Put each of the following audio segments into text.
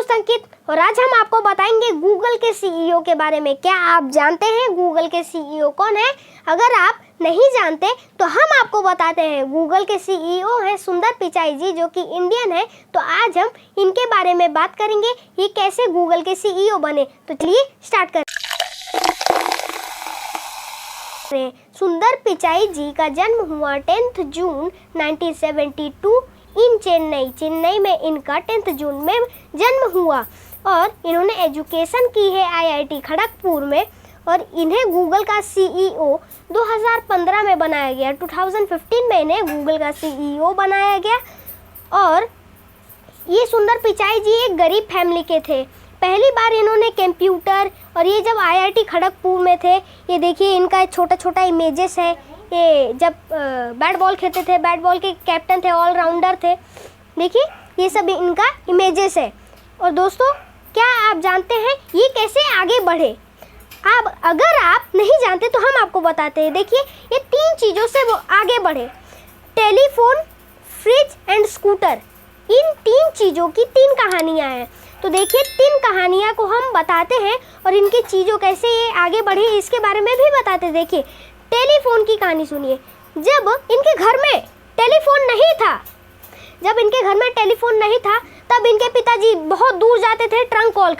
दोस्त अंकित और आज हम आपको बताएंगे गूगल के सीईओ के बारे में। क्या आप जानते हैं गूगल के सीईओ कौन है? अगर आप नहीं जानते तो हम आपको बताते हैं। गूगल के सीईओ हैं सुंदर पिचाई जी, जो कि इंडियन है। तो आज हम इनके बारे में बात करेंगे, ये कैसे गूगल के सीईओ बने। तो चलिए स्टार्ट करें। सुंदर पिचाई जी का जन्म हुआ 10 जून 1972 इन चेन्नई में इनका 10 जून में जन्म हुआ और इन्होंने एजुकेशन की है आईआईटी खड़गपुर में। और इन्हें गूगल का सीईओ 2015 में बनाया गया। 2015 में इन्हें गूगल का सीईओ बनाया गया। और ये सुंदर पिचाई जी एक गरीब फैमिली के थे। पहली बार इन्होंने कंप्यूटर, और ये जब आईआईटी खड़गपुर में थे, ये देखिए इनका छोटा छोटा इमेजेस है। ये जब बैट बॉल खेलते थे, बैट बॉल के कैप्टन थे, ऑलराउंडर थे। देखिए ये सब इनका इमेजेस है। और दोस्तों, क्या आप जानते हैं ये कैसे आगे बढ़े? अगर आप नहीं जानते तो हम आपको बताते हैं। देखिए ये 3 चीज़ों से वो आगे बढ़े: टेलीफोन, फ्रिज एंड स्कूटर। इन 3 चीज़ों की 3 कहानियाँ हैं। तो देखिए 3 कहानियाँ को हम बताते हैं और इनकी चीज़ों कैसे ये आगे बढ़े इसके बारे में भी बताते हैं। देखिए टेलीफोन की कहानी सुनिए। जब इनके घर में टेलीफोन नहीं था, तब इनके पिताजी बहुत दूर जाते थे ट्रंक कॉल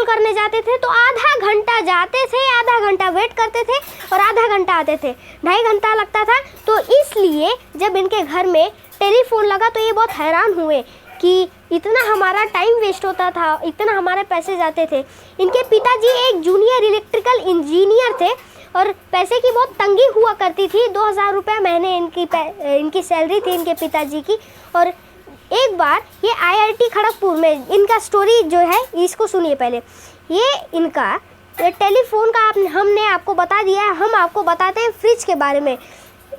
करने जाते थे। तो आधा घंटा जाते थे, आधा घंटा वेट करते थे और आधा घंटा आते थे, 2.5 घंटा लगता था। तो इसलिए जब इनके घर में टेलीफोन लगा तो ये बहुत हैरान हुए कि इतना हमारा टाइम वेस्ट होता था, इतना हमारे पैसे जाते थे। इनके पिताजी एक जूनियर इलेक्ट्रिकल इंजीनियर थे और पैसे की बहुत तंगी हुआ करती थी। 2000 रुपये महीने इनकी सैलरी थी इनके पिताजी की। और एक बार ये आईआईटी खड़गपुर में, इनका स्टोरी जो है इसको सुनिए पहले। ये इनका टेलीफोन का हमने आपको बता दिया है। हम आपको बताते हैं फ्रिज के बारे में।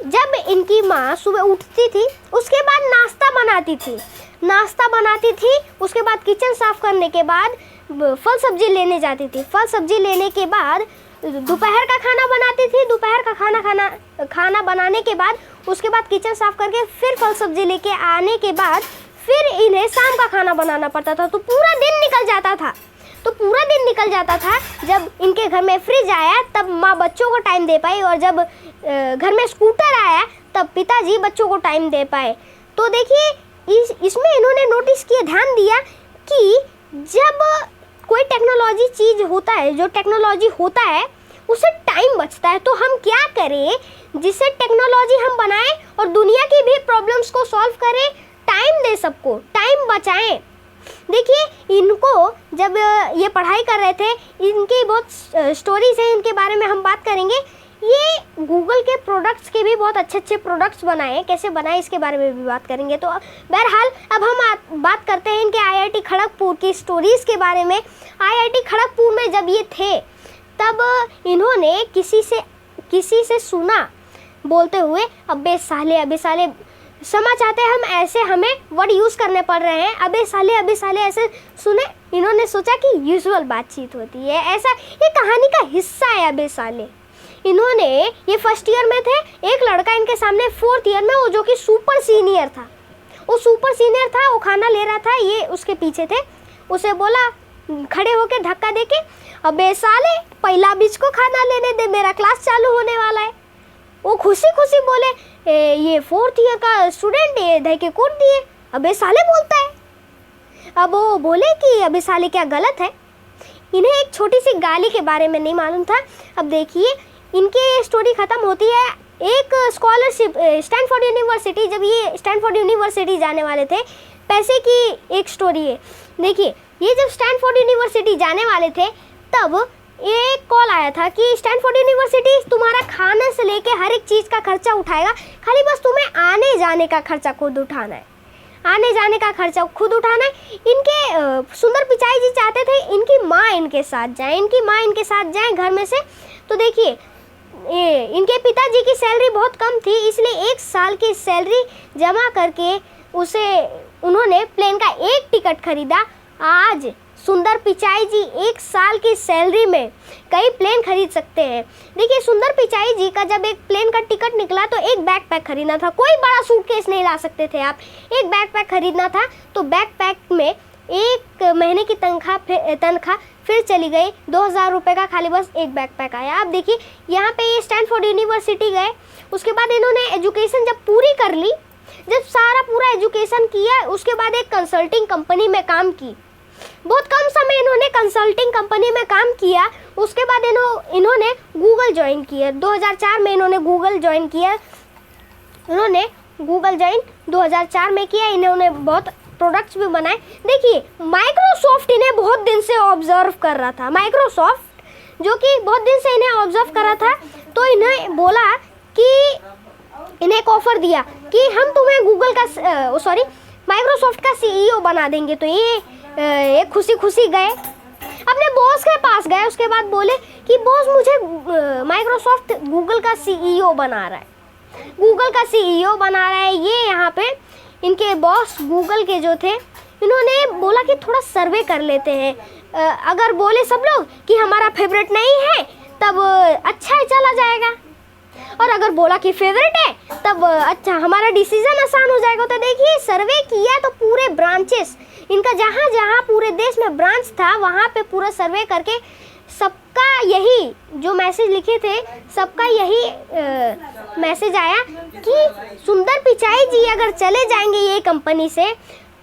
जब इनकी माँ सुबह उठती थी, उसके बाद नाश्ता बनाती थी, उसके बाद किचन साफ करने के बाद फल सब्जी लेने जाती थी। फल सब्जी लेने के बाद दोपहर का खाना बनाती थी। दोपहर का खाना बनाने के बाद उसके बाद किचन साफ करके फिर फल सब्जी लेके आने के बाद फिर इन्हें शाम का खाना बनाना पड़ता था। तो पूरा दिन निकल जाता था। जब इनके घर में फ्रिज आया तब माँ बच्चों को टाइम दे पाई, और जब घर में स्कूटर आया तब पिताजी बच्चों को टाइम दे पाए। तो देखिए इसमें इन्होंने नोटिस किया, ध्यान दिया कि जब कोई टेक्नोलॉजी चीज़ होता है, जो टेक्नोलॉजी होता है उससे टाइम बचता है। तो हम क्या करें जिससे टेक्नोलॉजी हम बनाएं और दुनिया की भी प्रॉब्लम्स को सॉल्व करें, टाइम दे सबको, टाइम बचाएं। देखिए इनको जब ये पढ़ाई कर रहे थे, इनकी बहुत स्टोरीज हैं, इनके बारे में हम बात करेंगे। ये गूगल के प्रोडक्ट्स के भी बहुत अच्छे प्रोडक्ट्स बनाए, कैसे बनाए इसके बारे में भी बात करेंगे। तो बहरहाल अब हम बात करते हैं इनके आईआईटी खड़गपुर की स्टोरीज़ के बारे में। आईआईटी खड़गपुर में जब ये थे तब इन्होंने किसी से सुना बोलते हुए, अबे साले समझ आते हैं हम, ऐसे हमें वर्ड यूज़ करने पड़ रहे हैं, अबे साले ऐसे सुने। इन्होंने सोचा कि यूजुअल बातचीत होती है, ऐसा ये कहानी का हिस्सा है अबे साले। इन्होंने ये फर्स्ट ईयर में थे, एक लड़का इनके सामने 4th ईयर में, वो जो कि सुपर सीनियर था, वो खाना ले रहा था, ये उसके पीछे थे। उसे बोला खड़े होके धक्का देके, अबे साले पहला बीच को खाना लेने दे, मेरा क्लास चालू होने वाला है। वो खुशी बोले, ये 4th ईयर का स्टूडेंट ये धक्के कूट दिए, अबे साले बोलता है। अब वो बोले कि अबे साले क्या गलत है? इन्हें एक छोटी सी गाली के बारे में नहीं मालूम था। अब देखिए इनकी स्टोरी ख़त्म होती है एक स्कॉलरशिप, स्टैनफोर्ड यूनिवर्सिटी। जब ये स्टैनफोर्ड यूनिवर्सिटी जाने वाले थे, पैसे की एक स्टोरी है। देखिए ये जब स्टैनफोर्ड यूनिवर्सिटी जाने वाले थे तब एक कॉल आया था कि स्टैनफोर्ड यूनिवर्सिटी तुम्हारा खाने से लेके हर एक चीज़ का खर्चा उठाएगा, खाली बस तुम्हें आने जाने का खर्चा खुद उठाना है। इनके सुंदर पिचाई जी चाहते थे इनकी माँ इनके साथ जाए घर में से। तो देखिए इनके पिताजी की सैलरी बहुत कम थी, इसलिए 1 साल की सैलरी जमा करके उन्होंने प्लेन का एक टिकट खरीदा। आज सुंदर पिचाई जी 1 साल की सैलरी में कई प्लेन खरीद सकते हैं। देखिए सुंदर पिचाई जी का जब एक प्लेन का टिकट निकला तो एक बैकपैक खरीदना था, कोई बड़ा सूटकेस नहीं ला सकते थे आप, एक बैकपैक खरीदना था। तो बैकपैक में 1 महीने की तनख्वाह फिर चली गई। 2000 रुपये का खाली बस एक बैकपैक आया। अब देखिए यहाँ पे ये स्टैनफोर्ड यूनिवर्सिटी गए, उसके बाद इन्होंने एजुकेशन जब पूरी कर ली, जब सारा पूरा एजुकेशन किया, उसके बाद एक कंसल्टिंग कंपनी में काम की। बहुत कम समय इन्होंने कंसल्टिंग कंपनी में काम किया। उसके बाद इन्होंने गूगल ज्वाइन किया। 2004 में इन्होंने गूगल ज्वाइन किया। इन्होंने गूगल ज्वाइन 2004 में किया। इन्होंने बहुत प्रोडक्ट्स भी बनाए। देखिए माइक्रोसॉफ्ट इन्हें बहुत दिन से ऑब्जर्व कर रहा था। माइक्रोसॉफ्ट जो कि बहुत दिन से इन्हें ऑब्जर्व कर रहा था, तो इन्हें बोला कि इन्हें एक ऑफर दिया कि हम तुम्हें गूगल का माइक्रोसॉफ्ट का सीईओ बना देंगे। तो ये खुशी खुशी गए, अपने बॉस के पास गए। उसके बाद बोले कि बॉस मुझे माइक्रोसॉफ्ट गूगल का सीईओ बना रहा है, गूगल का सीईओ बना रहा है। ये यहाँ पे इनके बॉस गूगल के जो थे, इन्होंने बोला कि थोड़ा सर्वे कर लेते हैं। अगर बोले सब लोग कि हमारा फेवरेट नहीं है तब अच्छा है, चला जाएगा। और अगर बोला कि फेवरेट है तब अच्छा, हमारा डिसीजन आसान हो जाएगा। तो देखिए सर्वे किया तो पूरे ब्रांचेस इनका, जहाँ जहाँ पूरे देश में ब्रांच था वहाँ पे पूरा सर्वे करके सबका यही जो मैसेज लिखे थे, सबका यही मैसेज आया कि सुंदर पिचाई जी अगर चले जाएंगे ये कंपनी से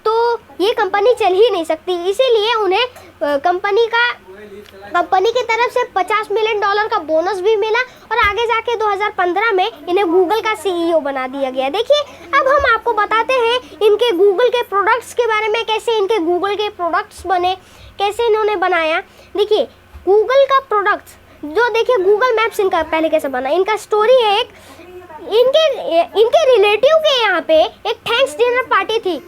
तो ये कंपनी चल ही नहीं सकती। इसीलिए उन्हें कंपनी की तरफ से $50 मिलियन का बोनस भी मिला और आगे जाके 2015 में इन्हें गूगल का सीईओ बना दिया गया। देखिए अब हम आपको बताते हैं इनके गूगल के प्रोडक्ट्स के बारे में, कैसे इनके गूगल के प्रोडक्ट्स बने, कैसे इन्होंने बनाया। देखिए गूगल का प्रोडक्ट्स जो, देखिए गूगल मैप्स इनका पहले कैसे बना। इनका स्टोरी है एक, इनके रिलेटिव के यहाँ पे एक थैंक्स डिनर पार्टी थी।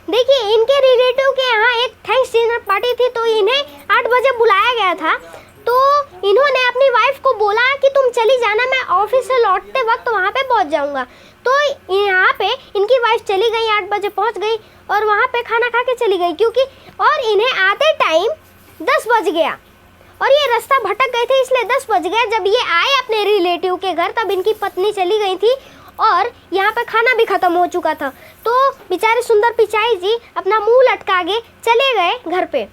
देखिए इनके रिलेटिव के यहाँ एक थैंक्स डिनर पार्टी थी, तो इन्हें 8 बजे बुलाया गया था। तो इन्होंने अपनी वाइफ को बोला कि तुम चली जाना, मैं ऑफिस से लौटते वक्त वहाँ पे पहुँच जाऊँगा। तो यहाँ पे इनकी वाइफ चली गई, 8 बजे पहुँच गई और वहाँ पे खाना खा के चली गई, क्योंकि और इन्हें आते टाइम 10 बज गया और ये रास्ता भटक गए थे, इसलिए 10 बज गया। जब ये आए अपने रिलेटिव के घर तब इनकी पत्नी चली गई थी और यहाँ पे खाना भी ख़त्म हो चुका था। तो बेचारे सुंदर पिचाई जी अपना मुंह लटका के चले गए घर पे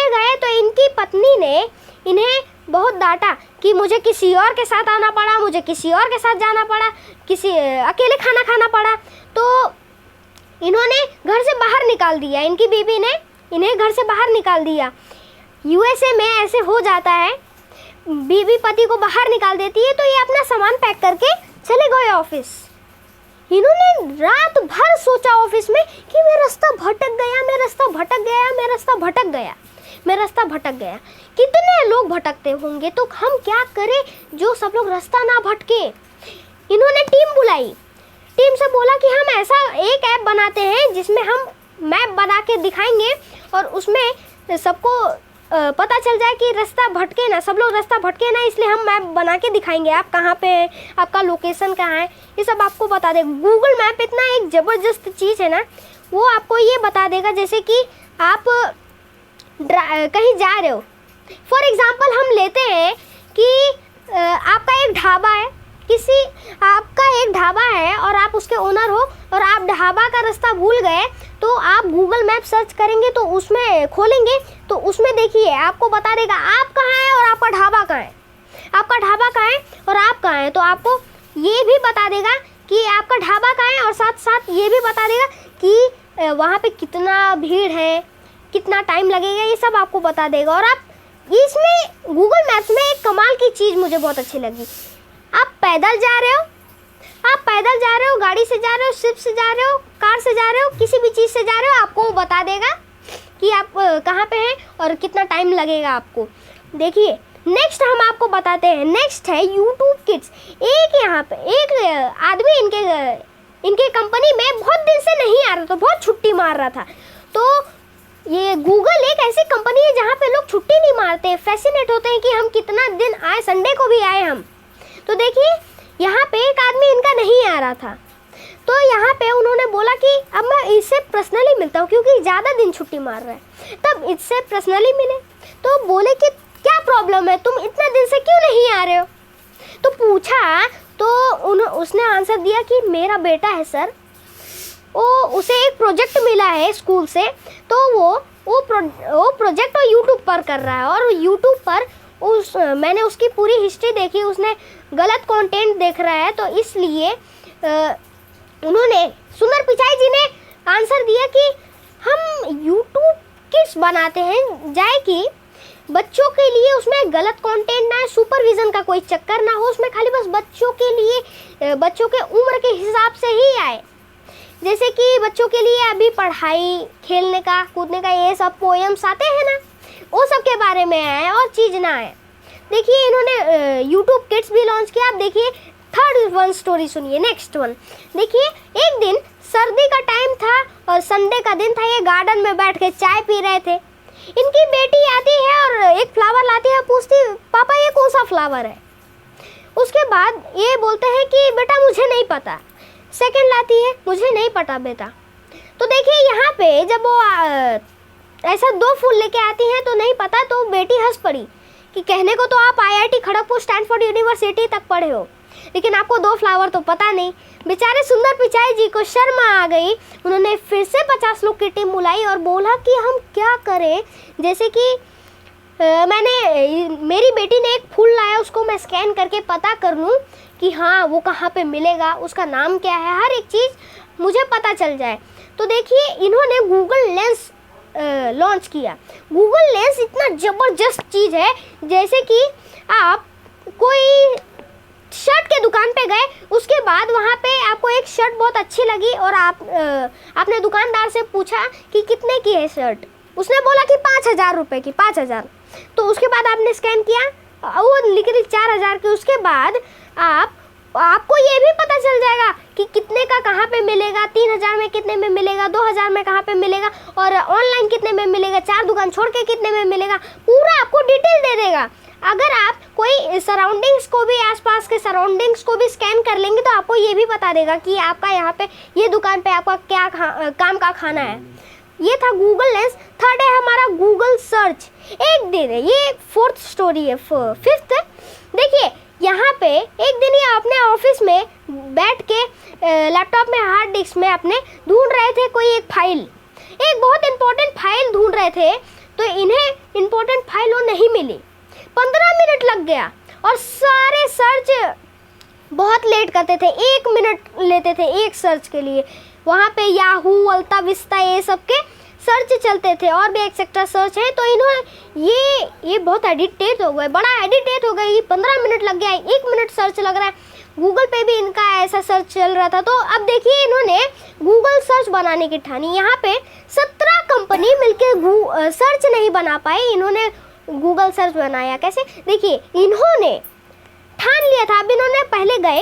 गए तो इनकी पत्नी ने इन्हें बहुत डांटा कि मुझे किसी और के साथ आना पड़ा, मुझे किसी और के साथ जाना पड़ा, अकेले खाना खाना पड़ा। तो इन्होंने घर से बाहर निकाल दिया, इनकी बीवी ने इन्हें घर से बाहर निकाल दिया। यूएसए में ऐसे हो जाता है, बीवी पति को बाहर निकाल देती है। तो ये अपना सामान पैक करके चले गए ऑफिस। इन्होंने रात भर सोचा ऑफिस में कि मैं रास्ता भटक गया। कितने लोग भटकते होंगे, तो हम क्या करें जो सब लोग रास्ता ना भटके। इन्होंने टीम बुलाई, टीम से बोला कि हम ऐसा एक ऐप बनाते हैं जिसमें हम मैप बना के दिखाएंगे और उसमें सबको पता चल जाए कि रास्ता भटके ना, सब लोग रास्ता भटके ना, इसलिए हम मैप बना के दिखाएंगे आप कहाँ पे हैं, आपका लोकेशन कहाँ है, ये सब आपको बता देगा। गूगल मैप इतना एक ज़बरदस्त चीज़ है ना, वो आपको ये बता देगा जैसे कि आप कहीं जा रहे हो। फॉर एग्ज़ाम्पल हम लेते हैं कि आपका एक ढाबा है और आप उसके ओनर हो और आप ढाबा का रास्ता भूल गए, तो आप गूगल मैप सर्च करेंगे तो उसमें खोलेंगे तो उसमें देखिए आपको बता देगा आप कहाँ हैं और आपका ढाबा कहाँ है, और आप कहाँ हैं। तो आपको ये भी बता देगा कि आपका ढाबा कहाँ है और साथ साथ ये भी बता देगा कि वहाँ पे कितना भीड़ है, कितना टाइम लगेगा, ये सब आपको बता देगा। और आप इसमें गूगल मैप्स में एक कमाल की चीज़ मुझे बहुत अच्छी लगी। आप पैदल जा रहे हो, गाड़ी से जा रहे हो, शिप से जा रहे हो, कार से जा रहे हो, किसी भी चीज़ से जा रहे हो, आपको वो बता देगा कि आप कहाँ पे हैं और कितना टाइम लगेगा आपको। देखिए नेक्स्ट हम आपको बताते हैं, नेक्स्ट है यूट्यूब किड्स। यहाँ पे एक आदमी इनके कंपनी में बहुत दिन से नहीं आ रहा था, बहुत छुट्टी मार रहा था। तो ये गूगल एक ऐसी कंपनी है जहाँ पे लोग छुट्टी नहीं मारते, फैसिनेट होते हैं कि हम कितना दिन आए, संडे को भी आए हम। तो देखिए यहाँ पे एक आदमी इनका नहीं आ रहा था, तो यहाँ पे उन्होंने बोला कि अब मैं इससे पर्सनली मिलता हूँ क्योंकि ज़्यादा दिन छुट्टी मार रहा है। तब इससे पर्सनली मिले तो बोले कि क्या प्रॉब्लम है, तुम इतने दिन से क्यों नहीं आ रहे हो। तो पूछा तो उसने आंसर दिया कि मेरा बेटा है सर, उसे एक प्रोजेक्ट मिला है स्कूल से, तो वो प्रोजेक्ट वो यूट्यूब पर कर रहा है और यूट्यूब पर मैंने उसकी पूरी हिस्ट्री देखी, उसने गलत कंटेंट देख रहा है। तो इसलिए उन्होंने सुंदर पिचाई जी ने आंसर दिया कि हम यूट्यूब किड्स बनाते हैं, जाए कि बच्चों के लिए उसमें गलत कंटेंट ना है, सुपरविज़न का कोई चक्कर ना हो, उसमें खाली बस बच्चों के लिए बच्चों के उम्र के हिसाब से ही आए। जैसे कि बच्चों के लिए अभी पढ़ाई, खेलने का, कूदने का, ये सब पोएम्स आते हैं ना, वो सब के बारे में आए और चीज़ ना आए। देखिए इन्होंने यूट्यूब किड्स भी लॉन्च किया। आप देखिए थर्ड वन स्टोरी सुनिए, नेक्स्ट वन देखिए। एक दिन सर्दी का टाइम था और संडे का दिन था, ये गार्डन में बैठ के चाय पी रहे थे। इनकी बेटी आती है और एक फ्लावर लाती है, पूछती पापा ये कौन सा फ्लावर है। उसके बाद ये बोलते हैं कि बेटा मुझे नहीं पता। सेकंड लाती है, मुझे नहीं पता बेटा। तो देखिए यहाँ पे जब वो ऐसा 2 फूल लेके आती हैं तो नहीं पता, तो बेटी हंस पड़ी कि कहने को तो आप IIT खड़गपुर स्टैनफोर्ड यूनिवर्सिटी तक पढ़े हो, लेकिन आपको 2 फ्लावर तो पता नहीं। बेचारे सुंदर पिचाई जी को शर्म आ गई। उन्होंने फिर से 50 लोग की टीम बुलाई और बोला कि हम क्या करें। जैसे कि मेरी बेटी ने एक फूल लाया, उसको मैं स्कैन करके पता कर लूँ कि हाँ वो कहाँ पे मिलेगा, उसका नाम क्या है, हर एक चीज़ मुझे पता चल जाए। तो देखिए इन्होंने गूगल लेंस लॉन्च किया। गूगल लेंस इतना ज़बरदस्त चीज़ है, जैसे कि आप कोई शर्ट के दुकान पे गए, उसके बाद वहाँ पे आपको एक शर्ट बहुत अच्छी लगी और आपने दुकानदार से पूछा कि कितने की है शर्ट। उसने बोला कि 5,000 रुपये की, 5,000। तो उसके बाद आपने स्कैन किया, वो लिख रही 4,000 की। उसके बाद आपको ये भी पता चल जाएगा कि कितने का कहाँ पे मिलेगा, 3,000 में कितने में मिलेगा, 2,000 में कहाँ पे मिलेगा और ऑनलाइन कितने में मिलेगा, 4 दुकान छोड़ के कितने में मिलेगा, पूरा आपको डिटेल दे देगा। अगर आप कोई सराउंडिंग्स को भी, आसपास के सराउंडिंग्स को भी स्कैन कर लेंगे तो आपको ये भी बता देगा कि आपका यहाँ पे ये दुकान पे आपका क्या काम का खाना है। ये था गूगल लेंस। थर्ड है हमारा गूगल सर्च। एक दिन है, ये 4th स्टोरी है। 5th देखिए यहाँ पे एक दिन ये अपने ऑफिस में बैठ के लैपटॉप में, हार्ड डिस्क में अपने ढूंढ रहे थे कोई एक फाइल, एक बहुत इंपॉर्टेंट फाइल ढूंढ रहे थे। तो इन्हें इंपॉर्टेंट फाइल वो नहीं मिली। 15 मिनट लग गया और सारे सर्च बहुत लेट करते थे, 1 मिनट लेते थे एक सर्च के लिए। वहाँ पे याहू, अल्ता विस्ता, ये सब के सर्च चलते थे और भी एक्सेट्रा सर्च है। तो इन्होंने ये बहुत एडिटेट हो गए, बड़ा एडिटेट हो गए। 15 मिनट लग गया, 1 मिनट सर्च लग रहा है। गूगल पे भी इनका ऐसा सर्च चल रहा था। तो अब देखिए इन्होंने गूगल सर्च बनाने की ठानी। यहाँ पे 17 कंपनी मिलकर सर्च नहीं बना पाए, इन्होंने गूगल सर्च बनाया। कैसे? देखिए इन्होंने ठान लिया था। अब इन्होंने पहले गए,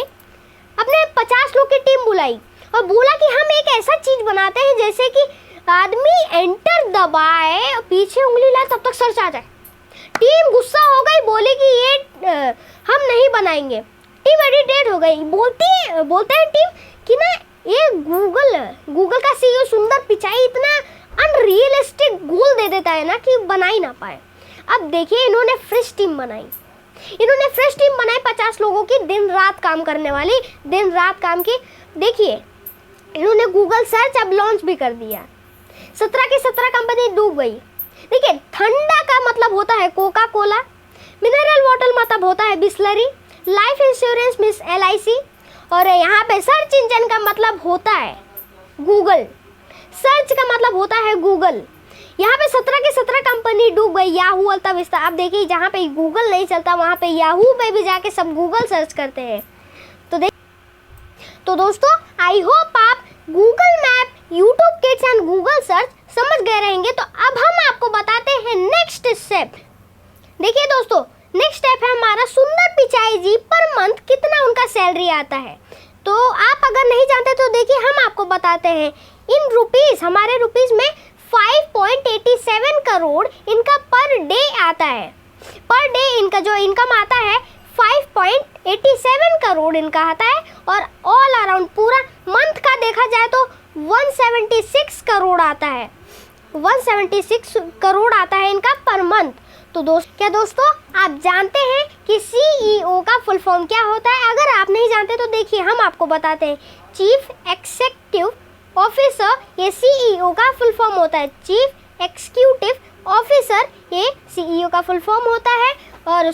अपने 50 लोग की टीम बुलाई और बोला कि हम एक ऐसा चीज़ बनाते हैं जैसे कि आदमी एंटर दबाए और पीछे उंगली लाए तब तक सर्च आ जाए। टीम गुस्सा हो गई, बोली कि ये हम नहीं बनाएंगे। टीम एडिटेट हो गई। बोलते हैं टीम कि ना ये गूगल का CEO सुंदर पिचाई इतना अनरियलिस्टिक गोल दे देता है ना कि बना ही ना पाए। अब देखिए इन्होंने फ्रेश टीम बनाई। 50 लोगों की, दिन रात काम करने वाली, दिन रात काम की। देखिए इन्होंने गूगल सर्च अब लॉन्च भी कर दिया। 17 की 17 कंपनी डूब गई। देखिए ठंडा का मतलब होता है कोका कोला, मिनरल वाटर मतलब होता है Bisleri, life insurance miss LIC, और यहाँ पे सर्च इंजन का मतलब होता है गूगल। सर्च का मतलब होता है गूगल। यहाँ पे 17 की 17 कंपनी डूब गई, याहू, अल्ता विस्ता। अब देखिए जहाँ पे गूगल नहीं चलता वहाँ पे याहू पे भी जाके सब गूगल सर्च करते हैं। तो दोस्तों आई होप आप Google map, YouTube kids and Google search समझ गए रहेंगे। तो अब हम आपको बताते हैं नेक्स्ट स्टेप। देखिए दोस्तों नेक्स्ट स्टेप है हमारा सुंदर पिचाई जी पर मंथ कितना उनका सैलरी आता है। तो आप अगर नहीं जानते तो देखिए हम आपको बताते हैं। इन रुपीज़, हमारे रुपीज़ में 5.87 करोड़ इनका पर डे आता है। पर डे इनका जो इनकम आता है 5.87 करोड़ इनका आता है। और ऑल अराउंड पूरा मंथ का देखा जाए तो 176 करोड़ आता है। 176 करोड़ आता है इनका पर मंथ। तो दोस्तों आप जानते हैं कि CEO का फुल फॉर्म क्या होता है? अगर आप नहीं जानते तो देखिए हम आपको बताते हैं। चीफ एग्जीक्यूटिव ऑफिसर, ये सीईओ का फुल फॉर्म होता है, चीफ एग्जीक्यूटिव ऑफिसर, ये सीईओ का फुल फॉर्म होता है। और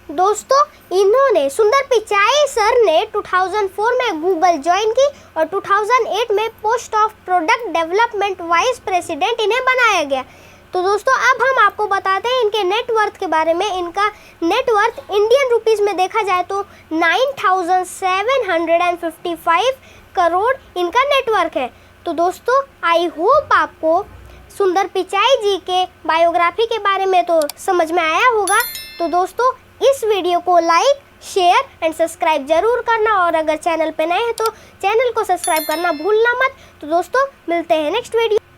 दोस्तों इन्होंने, सुंदर पिचाई सर ने 2004 में गूगल ज्वाइन की और 2008 में post of product development vice president इन्हें बनाया गया। तो दोस्तों अब हम आपको बताते हैं इनके नेटवर्थ के बारे में। इनका नेटवर्थ इंडियन रुपीस में देखा जाए तो 9,755 करोड़ इनका नेटवर्क है। तो दोस्तों आई होप आपको सुंदर पिचाई जी के बायोग्राफी के बारे में तो समझ में आया होगा। तो दोस्तों इस वीडियो को लाइक, शेयर एंड सब्सक्राइब जरूर करना, और अगर चैनल पे नए हैं तो चैनल को सब्सक्राइब करना भूलना मत। तो दोस्तों मिलते हैं नेक्स्ट वीडियो।